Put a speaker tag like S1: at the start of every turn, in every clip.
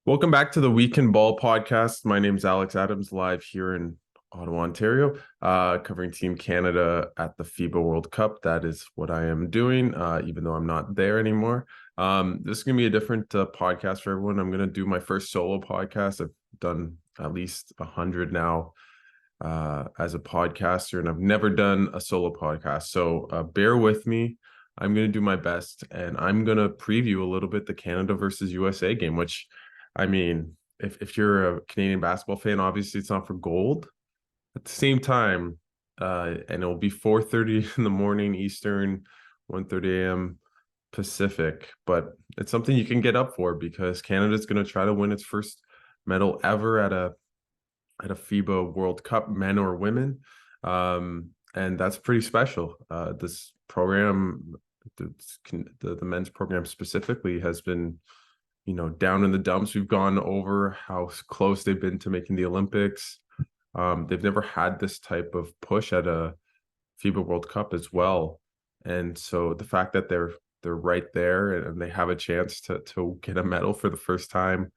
S1: Welcome back to the Week in Ball podcast. My name's Alex Adams, live here in Ottawa, Ontario, covering Team Canada at the FIBA World Cup. That is what I am doing, even though I'm not there anymore. This is going to be a different podcast for everyone. I'm going to do my first solo podcast. I've done at least 100 now as a podcaster, and I've never done a solo podcast. So bear with me. I'm going to do my best, and I'm going to preview a little bit the Canada versus USA game, which I mean, if you're a Canadian basketball fan, obviously it's not for gold. At the same time, and it'll be 4:30 in the morning Eastern, 1:30 a.m. Pacific, but it's something you can get up for because Canada's going to try to win its first medal ever at a FIBA World Cup, men or women, and that's pretty special. This program, the men's program specifically, has been down in the dumps. We've gone over how close they've been to making the Olympics. They've never had this type of push at a FIBA World Cup as well. And so the fact that they're right there and they have a chance to get a medal for the first time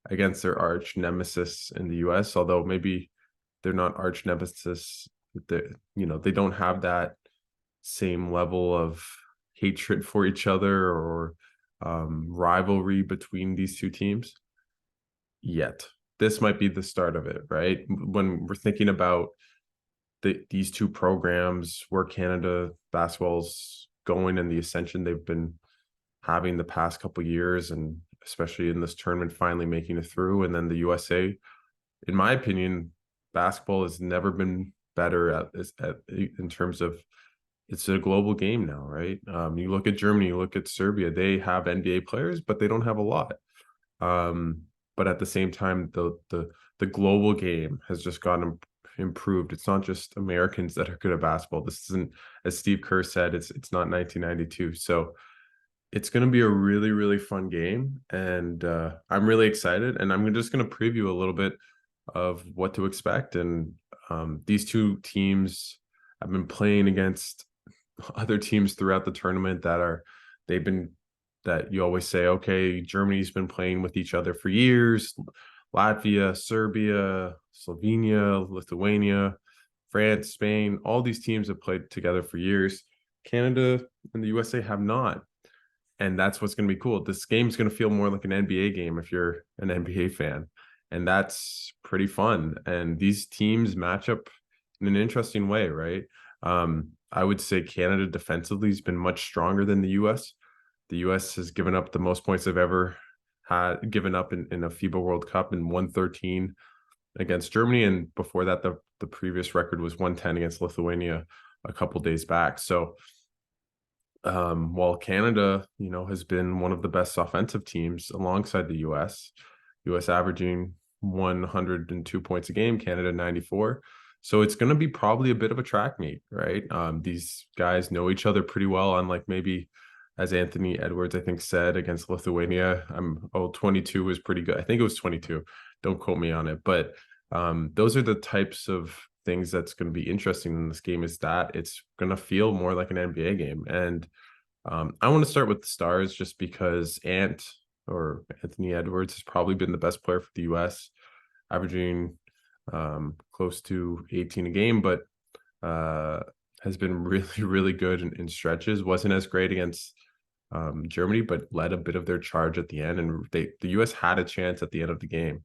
S1: against their arch nemesis in the US, although maybe they're not arch nemesis, they don't have that same level of hatred for each other or rivalry between these two teams yet. This might be the start of it, right? When we're thinking about these two programs, where Canada basketball's going and the ascension they've been having the past couple of years, and especially in this tournament finally making it through, and then the USA, in my opinion, basketball has never been better in terms of it's a global game now, right? You look at Germany, you look at Serbia, they have NBA players, but they don't have a lot. But at the same time, the global game has just gotten improved. It's not just Americans that are good at basketball. This isn't, as Steve Kerr said, it's not 1992. So it's going to be a really, really fun game, and I'm really excited. And I'm just going to preview a little bit of what to expect. And these two teams have been playing against other teams throughout the tournament they've been that you always say, okay, Germany's been playing with each other for years. Latvia, Serbia, Slovenia, Lithuania, France, Spain, all these teams have played together for years. Canada and the USA have not. And that's what's going to be cool. This game's going to feel more like an NBA game if you're an NBA fan. And that's pretty fun. And these teams match up in an interesting way, right? I would say Canada defensively has been much stronger than the US. The US has given up the most points they've ever had given up in a FIBA World Cup, in 113 against Germany. And before that, the previous record was 110 against Lithuania a couple days back. So while Canada, has been one of the best offensive teams alongside the US averaging 102 points a game, Canada 94. So it's going to be probably a bit of a track meet, right? These guys know each other pretty well, unlike maybe, as Anthony Edwards, I think, said against Lithuania. 22 was pretty good. I think it was 22. Don't quote me on it. But those are the types of things that's going to be interesting in this game, is that it's going to feel more like an NBA game. And I want to start with the stars just because Anthony Edwards has probably been the best player for the US, averaging close to 18 a game, but has been really, really good in stretches. Wasn't as great against Germany, but led a bit of their charge at the end. And the US had a chance at the end of the game.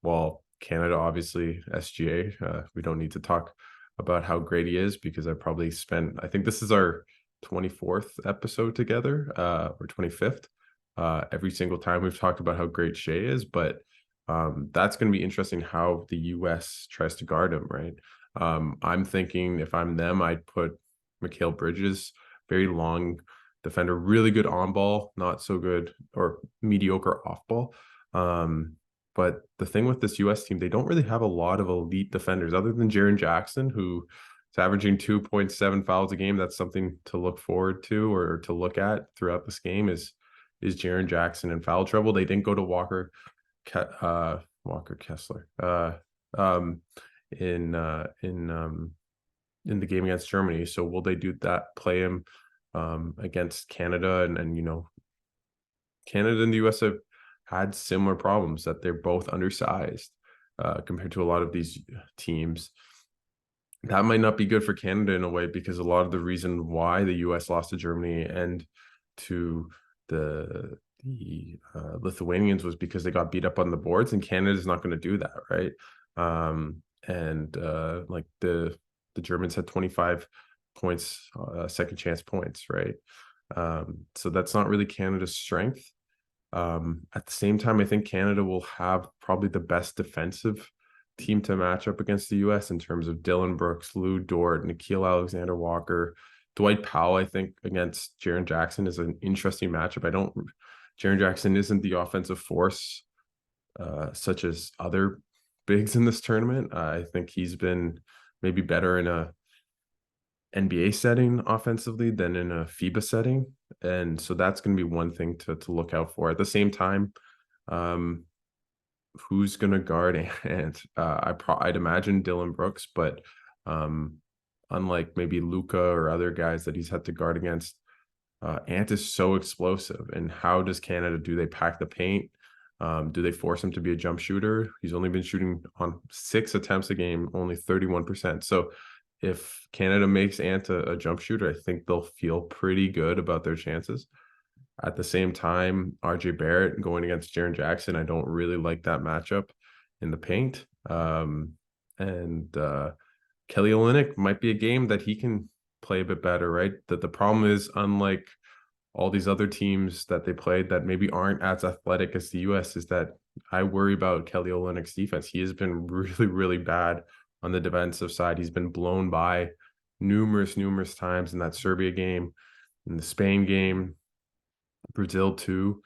S1: While Canada, obviously, SGA, we don't need to talk about how great he is, because I think this is our 24th episode together, or 25th. Every single time we've talked about how great Shea is, but that's going to be interesting how the US tries to guard him, right? I'm thinking if I'm them, I'd put Mikal Bridges, very long defender, really good on ball, not so good or mediocre off ball. But the thing with this US team, they don't really have a lot of elite defenders other than Jaren Jackson, who is averaging 2.7 fouls a game. That's something to look forward to, or to look at throughout this game, is Jaren Jackson in foul trouble. They didn't go to Walker Kessler in the game against Germany. So will they do that? Play him against Canada, and Canada and the US have had similar problems, that they're both undersized compared to a lot of these teams. That might not be good for Canada in a way, because a lot of the reason why the US lost to Germany and to the Lithuanians was because they got beat up on the boards, and Canada's not going to do that, right? And like the Germans had 25 points, second chance points, right? So that's not really Canada's strength. At the same time, I think Canada will have probably the best defensive team to match up against the US in terms of Dylan Brooks, Lou Dort, Nikhil Alexander Walker, Dwight Powell. I think against Jaren Jackson is an interesting matchup. Jaren Jackson isn't the offensive force such as other bigs in this tournament. I think he's been maybe better in a NBA setting offensively than in a FIBA setting. And so that's going to be one thing to look out for. At the same time, who's going to guard Ant? I'd imagine Dylan Brooks, but unlike maybe Luka or other guys that he's had to guard against, Ant is so explosive. And how does Canada, do they pack the paint? Do they force him to be a jump shooter? He's only been shooting on 6 attempts a game, only 31%. So if Canada makes Ant a jump shooter, I think they'll feel pretty good about their chances. At the same time, RJ Barrett going against Jaren Jackson, I don't really like that matchup in the paint. And Kelly Olynyk might be a game that he can play a bit better, right? That the problem is, unlike all these other teams that they played that maybe aren't as athletic as the US, is that I worry about Kelly Olynyk's defense. He has been really, really bad on the defensive side. He's been blown by numerous times in that Serbia game, in the Spain game, Brazil too.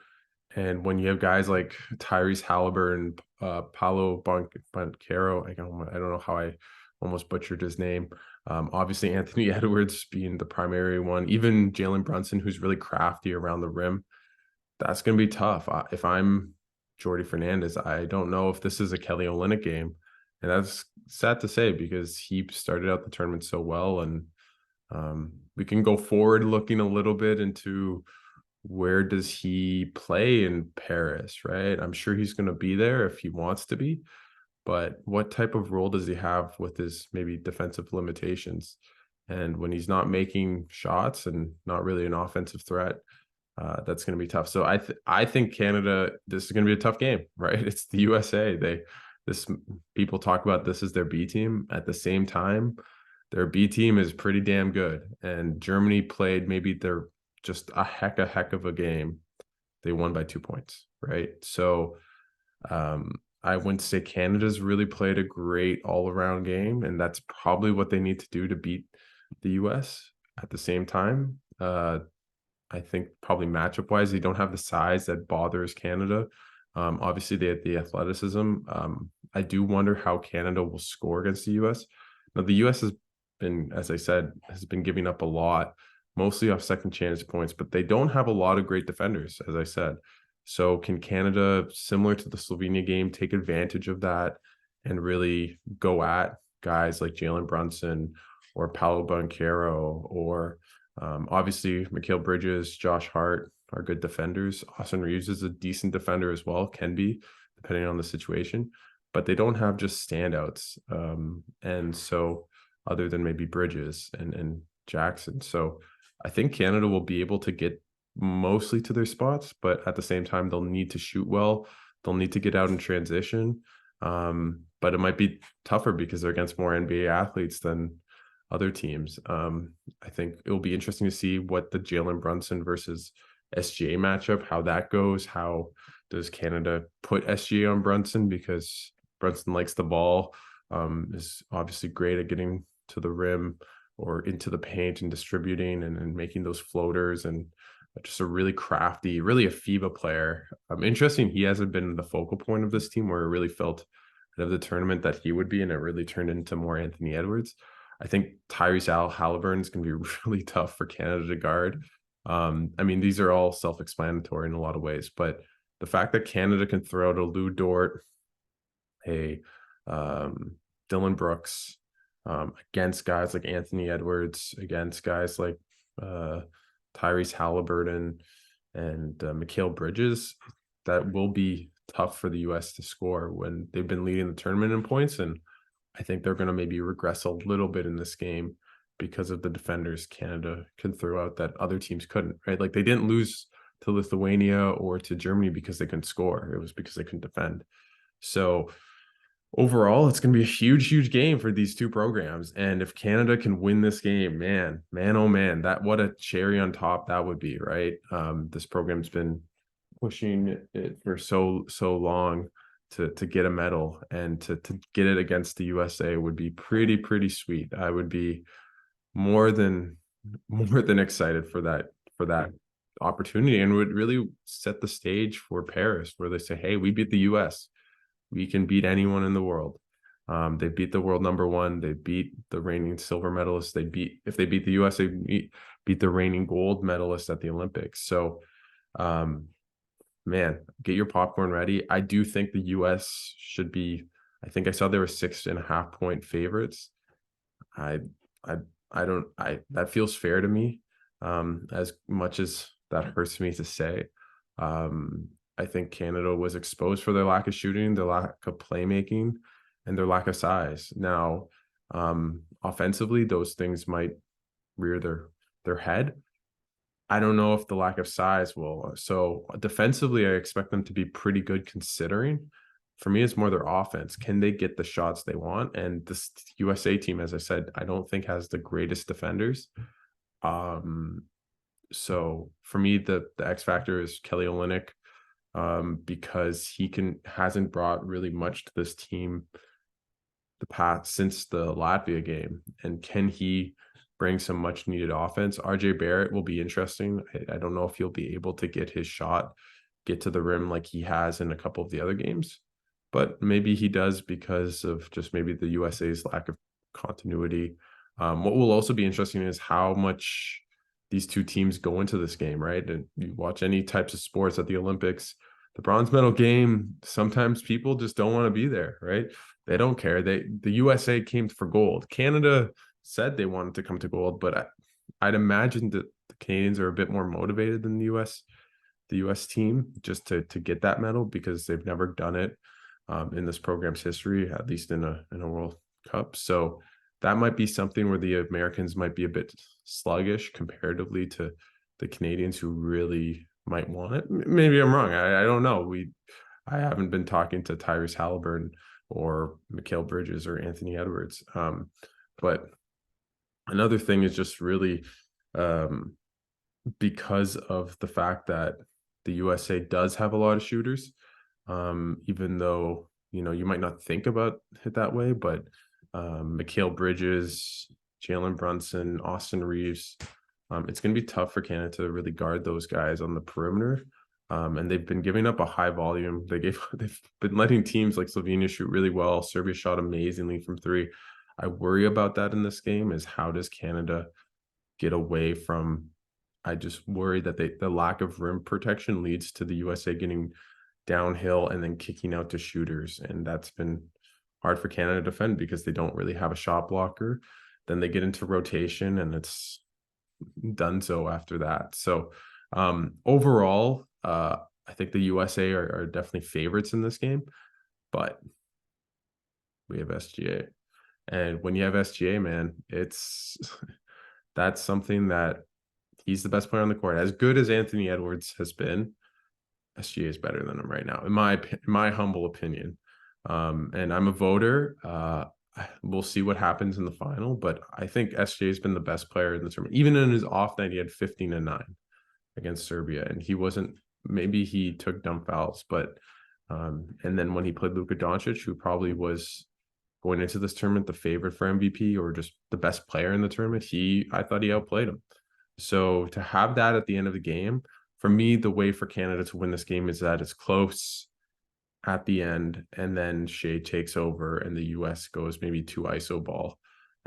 S1: And when you have guys like Tyrese Halliburton, Paolo Banchero, I don't know how I almost butchered his name. Obviously, Anthony Edwards being the primary one, even Jalen Brunson, who's really crafty around the rim. That's going to be tough. If I'm Jordy Fernandez, I don't know if this is a Kelly Olynyk game. And that's sad to say, because he started out the tournament so well. And we can go forward looking a little bit into where does he play in Paris, right? I'm sure he's going to be there if he wants to be, but what type of role does he have with his maybe defensive limitations? And when he's not making shots and not really an offensive threat, that's going to be tough. So I think Canada, this is going to be a tough game, right? It's the USA. People talk about this as their B team. At the same time, their B team is pretty damn good. And Germany played maybe their just a heck of a game. They won by 2 points, right? So I wouldn't say Canada's really played a great all-around game, and that's probably what they need to do to beat the US. At the same time, I think probably matchup wise, they don't have the size that bothers Canada. Obviously they have the athleticism. I do wonder how Canada will score against the US. Now the US has been, as I said, has been giving up a lot, mostly off second chance points, but they don't have a lot of great defenders, as I said. So can Canada, similar to the Slovenia game, take advantage of that and really go at guys like Jalen Brunson or Paolo Banchero, or obviously Mikal Bridges, Josh Hart are good defenders. Austin Reeves is a decent defender as well, can be, depending on the situation, but they don't have just standouts. And so other than maybe Bridges and Jackson. So I think Canada will be able to get mostly to their spots, but at the same time, they'll need to shoot well. They'll need to get out in transition. But it might be tougher because they're against more NBA athletes than other teams. I think it will be interesting to see what the Jalen Brunson versus SGA matchup, how that goes. How does Canada put SGA on Brunson? Because Brunson likes the ball, is obviously great at getting to the rim or into the paint and distributing and making those floaters, and just a really crafty, really a FIBA player. Interesting, he hasn't been the focal point of this team, where it really felt of the tournament that he would be, and it really turned into more Anthony Edwards. I think Tyrese Halliburton is going to be really tough for Canada to guard. I mean, these are all self-explanatory in a lot of ways, but the fact that Canada can throw out a Lou Dort, a Dylan Brooks, against guys like Anthony Edwards, against guys like Tyrese Halliburton and Mikal Bridges, that will be tough for the US to score when they've been leading the tournament in points. And I think they're going to maybe regress a little bit in this game because of the defenders Canada can throw out that other teams couldn't, right? Like they didn't lose to Lithuania or to Germany because they couldn't score. It was because they couldn't defend. So overall, it's going to be a huge, huge game for these two programs. And if Canada can win this game, man, oh man, that what a cherry on top that would be, right? This program's been pushing it for so long to get a medal, and to get it against the USA would be pretty sweet. I would be more than excited for that opportunity, and would really set the stage for Paris, where they say, hey, we beat the US, we can beat anyone in the world. They beat the world number one. They beat the reigning silver medalists. If they beat the US, they beat the reigning gold medalist at the Olympics. So, man, get your popcorn ready. I do think the US should be, I think I saw they were 6.5-point favorites. I don't, that feels fair to me. As much as that hurts me to say. I think Canada was exposed for their lack of shooting, their lack of playmaking, and their lack of size. Now, offensively, those things might rear their head. I don't know if the lack of size will. So defensively, I expect them to be pretty good considering. For me, it's more their offense. Can they get the shots they want? And this USA team, as I said, I don't think has the greatest defenders. So for me, the X factor is Kelly Olynyk, because he hasn't brought really much to this team the past since the Latvia game. And can he bring some much needed offense? RJ Barrett will be interesting. I don't know if he'll be able to get his shot, get to the rim like he has in a couple of the other games, but maybe he does because of just maybe the USA's lack of continuity. What will also be interesting is how much these two teams go into this game, right? And you watch any types of sports at the Olympics, the bronze medal game, sometimes people just don't want to be there, right? They don't care. The USA came for gold. Canada said they wanted to come to gold, but I'd imagine that the Canadians are a bit more motivated than the US team just to get that medal, because they've never done it in this program's history, at least in a World Cup. So that might be something where the Americans might be a bit sluggish comparatively to the Canadians, who really might want it. Maybe I'm wrong. I don't know. I haven't been talking to Tyrese Halliburton or Mikal Bridges or Anthony Edwards. But another thing is just really because of the fact that the USA does have a lot of shooters, even though, you might not think about it that way, but Mikal Bridges, Jalen Brunson, Austin Reeves, it's going to be tough for Canada to really guard those guys on the perimeter. And they've been giving up a high volume. They've been letting teams like Slovenia shoot really well. Serbia shot amazingly from three. I worry about that in this game, is how does Canada get away from, I just worry that the lack of rim protection leads to the USA getting downhill and then kicking out to shooters. And that's been hard for Canada to defend because they don't really have a shot blocker. Then they get into rotation and it's done so after that. So overall, I think the USA are definitely favorites in this game, but we have SGA. And when you have SGA, man, that's something that he's the best player on the court. As good as Anthony Edwards has been, SGA is better than him right now, in my humble opinion. And I'm a voter. We'll see what happens in the final, but I think SGA has been the best player in the tournament. Even in his off night, he had 15-9 against Serbia, and maybe he took dumb fouls, but and then when he played Luka Doncic, who probably was going into this tournament the favorite for MVP or just the best player in the tournament, I thought he outplayed him. So to have that at the end of the game, for me, the way for Canada to win this game is that it's close at the end, and then Shea takes over and the US goes maybe 2 ISO ball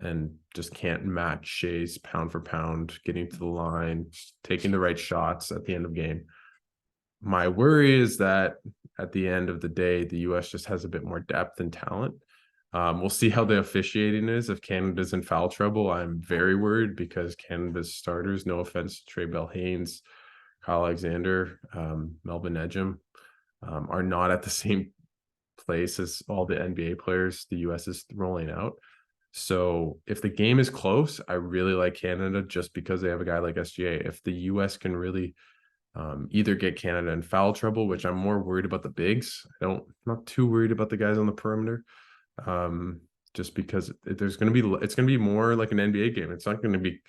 S1: and just can't match Shea's pound for pound, getting to the line, taking the right shots at the end of the game. My worry is that at the end of the day, the US just has a bit more depth and talent. We'll see how the officiating is. If Canada's in foul trouble, I'm very worried, because Canada's starters, no offense to Trey Bell Haynes, Kyle Alexander, Melvin Ejim, are not at the same place as all the NBA players the US is rolling out. So if the game is close, I really like Canada just because they have a guy like SGA. If the US can really either get Canada in foul trouble, which I'm more worried about the bigs. I'm not too worried about the guys on the perimeter. Um, just because it's going to be more like an NBA game. It's not going to be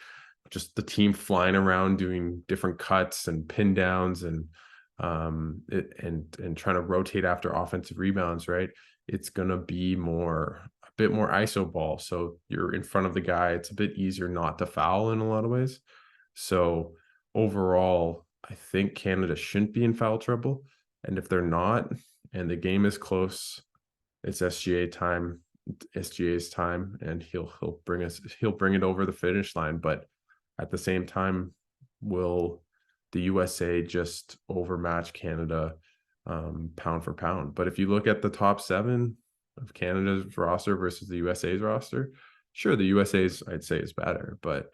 S1: just the team flying around doing different cuts and pin downs and trying to rotate after offensive rebounds, right? It's going to be a bit more ISO ball. So you're in front of the guy. It's a bit easier not to foul in a lot of ways. So overall, I think Canada shouldn't be in foul trouble. And if they're not, and the game is close, it's SGA's time, and he'll bring it over the finish line. But at the same time, will the USA just overmatch Canada pound for pound? But if you look at the top 7 of Canada's roster versus the USA's roster, sure, the USA's I'd say is better, but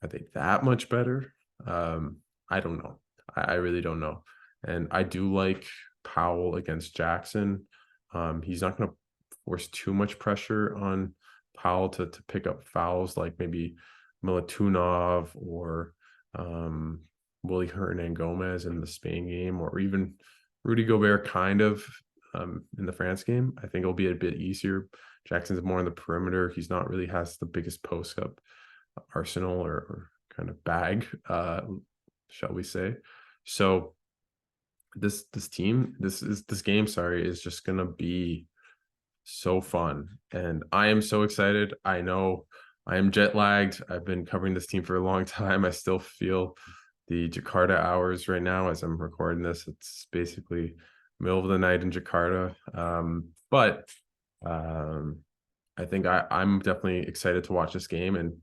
S1: are they that much better? I don't know. I really don't know. And I do like Powell against Jackson. He's not going to force too much pressure on Powell to pick up fouls like maybe Milutinov or Willie Hernan-Gomez in the Spain game, or even Rudy Gobert kind of in the France game. I think it'll be a bit easier. Jackson's more on the perimeter. He's not really has the biggest post-up arsenal or kind of bag, shall we say. So this game, is just gonna be so fun, and I am so excited. I know I am jet lagged. I've been covering this team for a long time. I still feel the Jakarta hours right now as I'm recording this. It's basically middle of the night in Jakarta. But I think I'm definitely excited to watch this game. And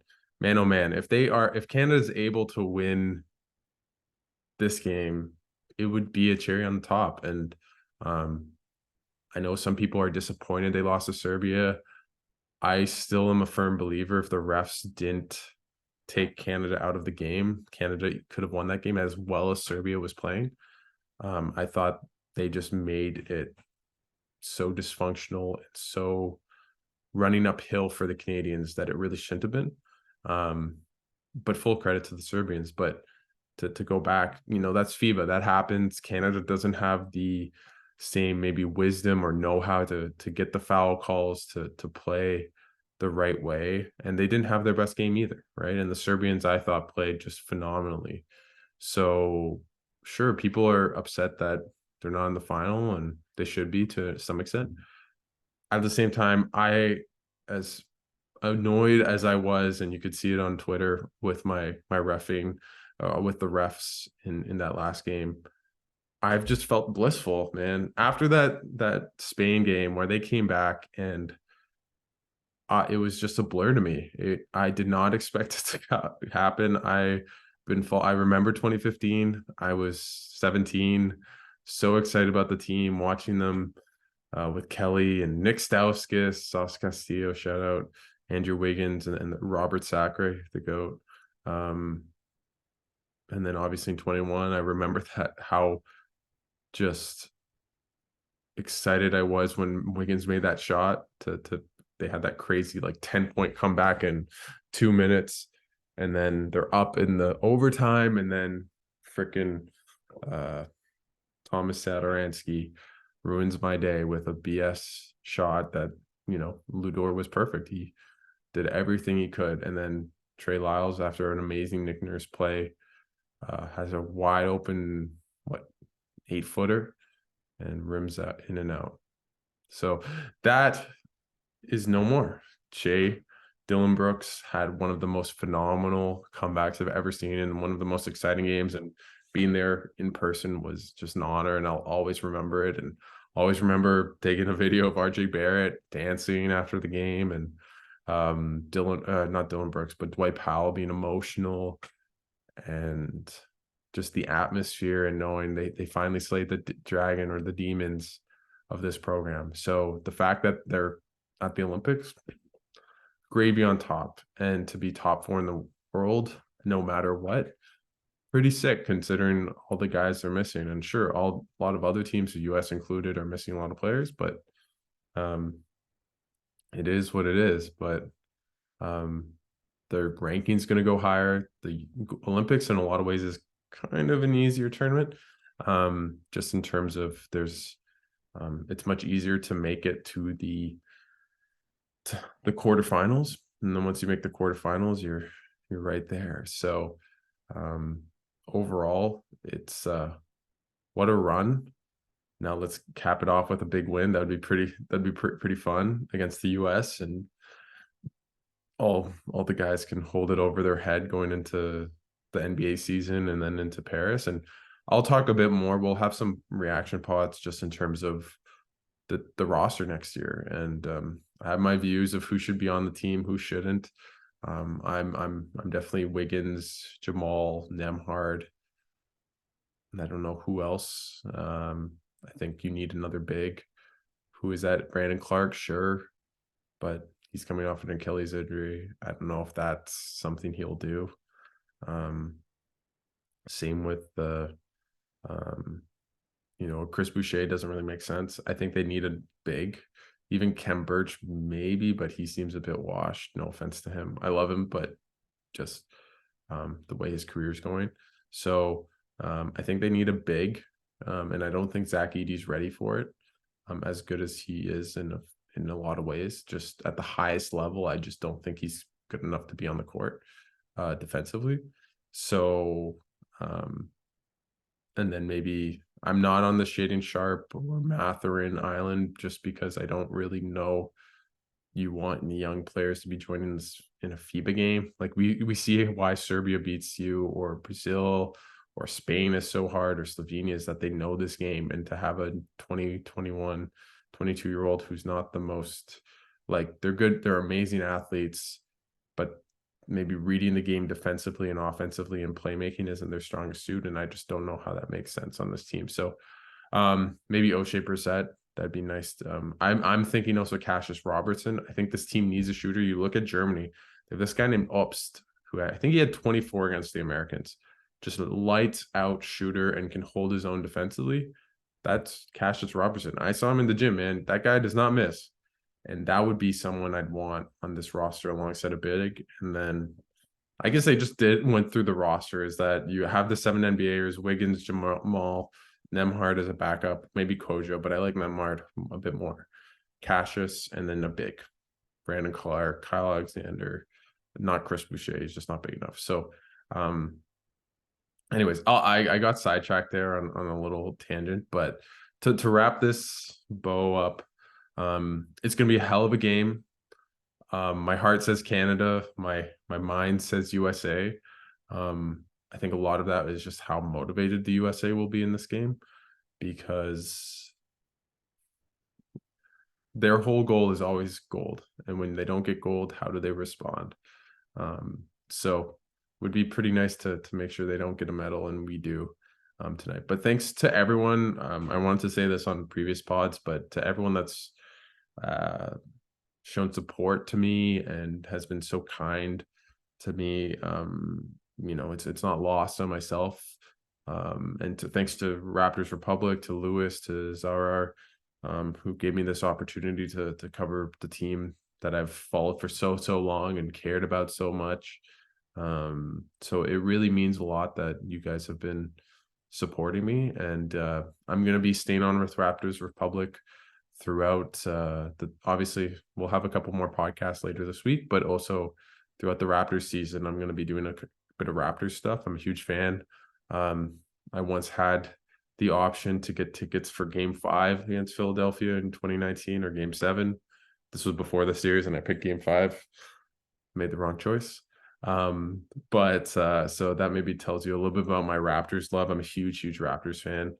S1: man, oh man, if Canada's able to win this game, it would be a cherry on the top. And I know some people are disappointed they lost to Serbia. I still am a firm believer if the refs didn't take Canada out of the game, Canada could have won that game as well as Serbia was playing. I thought they just made it so dysfunctional and so running uphill for the Canadians that it really shouldn't have been. But full credit to the Serbians. But to go back, that's FIBA. That happens. Canada doesn't have the same maybe wisdom or know-how to get the foul calls to play the right way. And they didn't have their best game either, right? And the Serbians, I thought, played just phenomenally. So sure, people are upset that they're not in the final, and they should be to some extent. At the same time, as annoyed as I was, and you could see it on Twitter with my reffing, with the refs in that last game, I've just felt blissful, man. After that Spain game where they came back, and it was just a blur to me. I did not expect it to happen. I remember 2015. I was 17, so excited about the team, watching them with Kelly and Nick Stauskas, Sauce Castillo, shout out, Andrew Wiggins, and Robert Sacre, the GOAT. And then obviously in 21, I remember how just excited I was when Wiggins made that shot they had that crazy like 10-point comeback in 2 minutes, and then they're up in the overtime, and then freaking Thomas Satoransky ruins my day with a BS shot that, Ludor was perfect. He did everything he could. And then Trey Lyles, after an amazing Nick Nurse play, has a wide open, 8-footer and rims that in and out. So that is no more. Dillon Brooks had one of the most phenomenal comebacks I've ever seen, and one of the most exciting games, and being there in person was just an honor, and I'll always remember it. And always remember taking a video of RJ Barrett dancing after the game, and not Dillon Brooks, but Dwight Powell being emotional, and just the atmosphere, and knowing they finally slayed the dragon or the demons of this program. So the fact that they're at the Olympics, gravy on top, and to be top 4 in the world no matter what, pretty sick considering all the guys they're missing. And sure, a lot of other teams, the US included, are missing a lot of players, but um, it is what it is. But um, their ranking's going to go higher. The Olympics, in a lot of ways, is kind of an easier tournament, just in terms of it's much easier to make it to the quarterfinals, and then once you make the quarterfinals, you're right there. So overall, it's what a run. Now let's cap it off with a big win. That'd be pretty fun against the US, and all the guys can hold it over their head going into the NBA season and then into Paris. And I'll talk a bit more. We'll have some reaction pods just in terms of the roster next year, and I have my views of who should be on the team, who shouldn't. I'm definitely Wiggins, Jamal, Nemhard, and I don't know who else. I think you need another big. Who is that? Brandon Clark, sure, but he's coming off an Achilles injury. I don't know if that's something he'll do. Same with the Chris Boucher doesn't really make sense. I think they need a big. Even Kem Birch, maybe, but he seems a bit washed. No offense to him. I love him, but just the way his career is going. So I think they need a big, and I don't think Zach Edey's ready for it. As good as he is in a lot of ways, just at the highest level, I just don't think he's good enough to be on the court defensively. So, and then maybe I'm not on the Shaedon Sharp or Mathurin Island just because I don't really know you want young players to be joining this in a FIBA game. Like we see why Serbia beats you, or Brazil or Spain is so hard, or Slovenia, is that they know this game. And to have a 20, 21, 22-year-old who's not the most, like, they're good, they're amazing athletes, but maybe reading the game defensively and offensively and playmaking isn't their strongest suit. And I just don't know how that makes sense on this team. So maybe O'Shea Brissett, that'd be nice. I'm thinking also Cassius Robertson. I think this team needs a shooter. You look at Germany, they have this guy named Obst, who I think he had 24 against the Americans. Just a lights out shooter and can hold his own defensively. That's Cassius Robertson. I saw him in the gym, man. That guy does not miss. And that would be someone I'd want on this roster alongside a big. And then I guess they just went through the roster, is that you have the 7 NBAers, Wiggins, Jamal, Nemhard as a backup, maybe Kojo, but I like Nemhard a bit more. Cassius, and then a big. Brandon Clark, Kyle Alexander, not Chris Boucher. He's just not big enough. So anyways, I got sidetracked there on a little tangent, but to wrap this bow up, it's gonna be a hell of a game. My heart says Canada, my mind says USA. I think a lot of that is just how motivated the USA will be in this game, because their whole goal is always gold, and when they don't get gold, how do they respond? So would be pretty nice to make sure they don't get a medal, and we do tonight. But thanks to everyone. I wanted to say this on previous pods, but to everyone that's shown support to me and has been so kind to me, it's not lost on myself. And thanks to Raptors Republic, to Lewis, to Zarar, who gave me this opportunity to cover the team that I've followed for so long and cared about so much. So it really means a lot that you guys have been supporting me, and I'm going to be staying on with Raptors Republic throughout obviously we'll have a couple more podcasts later this week, but also throughout the Raptors season. I'm going to be doing a bit of Raptors stuff. I'm a huge fan. I once had the option to get tickets for Game 5 against Philadelphia in 2019, or Game 7. This was before the series, and I picked Game 5. Made the wrong choice. But so that maybe tells you a little bit about my Raptors love. I'm a huge Raptors fan.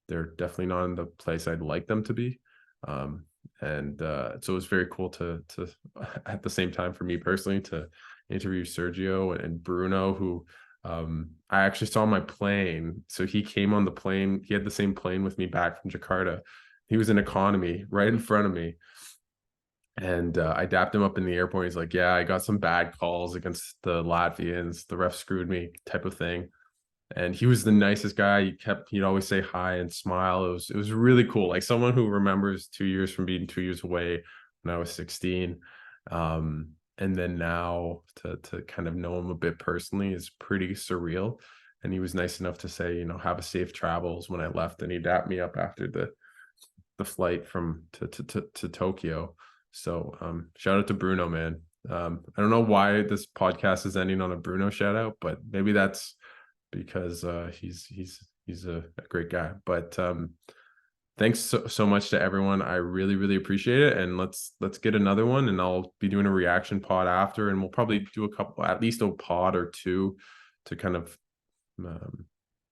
S1: They're definitely not in the place I'd like them to be. And so it was very cool to at the same time, for me personally, to interview Sergio and Bruno, who I actually saw on my plane. So he came on the plane. He had the same plane with me back from Jakarta. He was in economy right in front of me. And I dapped him up in the airport. He's like, yeah, I got some bad calls against the Latvians. The ref screwed me, type of thing. And he was the nicest guy. He'd always say hi and smile. It was really cool. Like someone who remembers 2 years from being 2 years away when I was 16. And then now to kind of know him a bit personally is pretty surreal. And he was nice enough to say, have a safe travels when I left. And he dapped me up after the flight from to Tokyo. So shout out to Bruno, man. I don't know why this podcast is ending on a Bruno shout out, but maybe that's because he's a great guy. But thanks so much to everyone. I really, really appreciate it. And let's get another one, and I'll be doing a reaction pod after, and we'll probably do at least a pod or two to kind of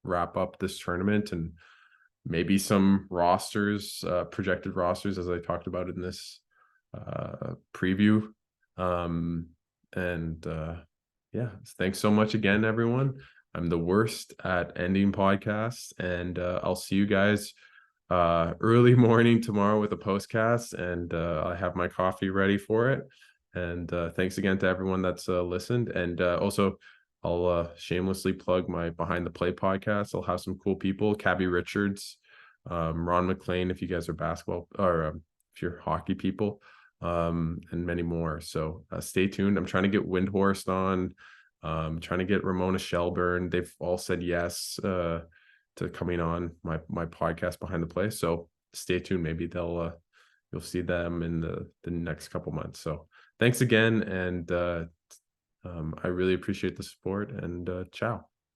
S1: wrap up this tournament, and maybe some rosters, projected rosters, as I talked about in this preview. Yeah, thanks so much again, everyone. I'm the worst at ending podcasts, and I'll see you guys early morning tomorrow with a postcast, and I have my coffee ready for it. And thanks again to everyone that's listened. And also, I'll shamelessly plug my Behind the Play podcast. I'll have some cool people, Cabby Richards, Ron McLean, if you guys are basketball, or if you're hockey people, and many more. So stay tuned. I'm trying to get Windhorst on, trying to get Ramona Shelburne. They've all said yes to coming on my podcast Behind the Play. So stay tuned. Maybe you'll see them in the next couple months. So thanks again, and I really appreciate the support, and ciao.